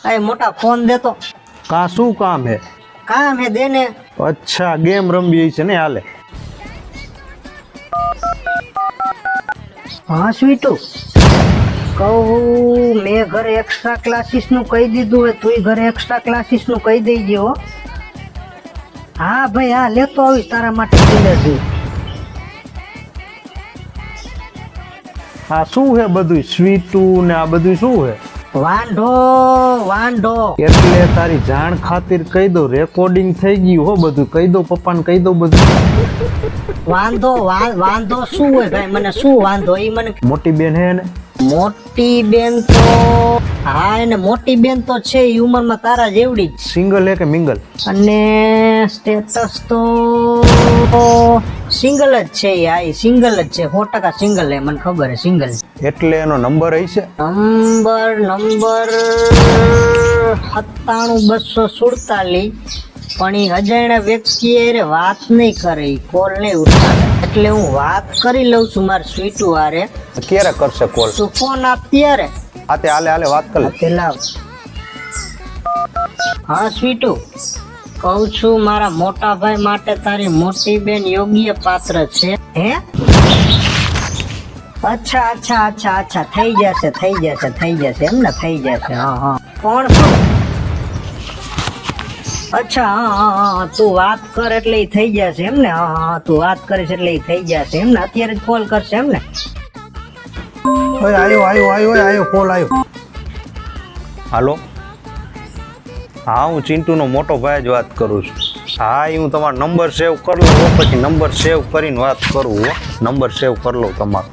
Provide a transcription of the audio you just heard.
अरे मोटा फोन दे तो કા શું કામ હે? काम है देने અચ્છા ગેમ રમવી છે ને હાલે. हाँ स्वीटू कहूँ मैं घरे एक्स्ट्रा क्लासीस નું કહી દીધું હે તું ઘરે એક્સ્ટ્રા ક્લાસીસ નું કહી દેજે હો. હા ભાઈ હા લેતો આવીશ તારા માટે કિંડર. આ શું હે બધું સ્વીટું ને આ બધું શું હે? વાંઢો વાંઢો એટલે તારી જાણ ખાतिर કહી દો રેકોર્ડિંગ થઈ ગયું હો બધું કહી દો પપ્પાને કહી દો બધું. વાંધો વાંધો શું હોય ભાઈ મને શું વાંધો એ મને મોટી બેન હે ને? મોટી બેન તો હા એને મોટી બેન તો છે એ ઉંમરમાં તારા જેવડી જ સિંગલ હે કે મિંગલ? અને સ્ટેટસ તો સિંગલ જ છે આ સિંગલ જ છે 100% સિંગલ હે મને ખબર હે સિંગલ. એટલે એનો નંબર હશે? નંબર 97247 પણ એ અજાણ્યા વ્યક્તિ હારે વાત નહીં કરે કોલ નહીં ઉઠાવે એટલે હું વાત કરી લઉં છું મારા સ્વીટુ હારે. ક્યારે કરશે કોલ? તું ફોન આપ ત્યારે આ તે હાલે હાલે વાત કર લે. પેલા હા સ્વીટુ કહું છું મારા મોટા ભાઈ માટે તારી મોટી બેન યોગ્ય પાત્ર છે હે? અચ્છા અચ્છા અચ્છા અચ્છા થઈ જશે એમ ને થઈ જશે. હા હા કોણ શું? અચ્છા હા હા હા તું વાત કર એટલે એ થઈ જશે એમ ને. હા હા તું વાત કરીશ એટલે એ થઈ જશે એમ ને. અત્યારે જ કોલ કરશે એમ ને. ઓય આયો કોલ આયો. હાલો હા હું ચિંટુનો મોટો ભાઈ જ વાત કરું છું. હા હું તમારો નંબર સેવ કરી લઉં પછી નંબર સેવ કરીને વાત કરું હો. નંબર સેવ કરી લઉં તમારો.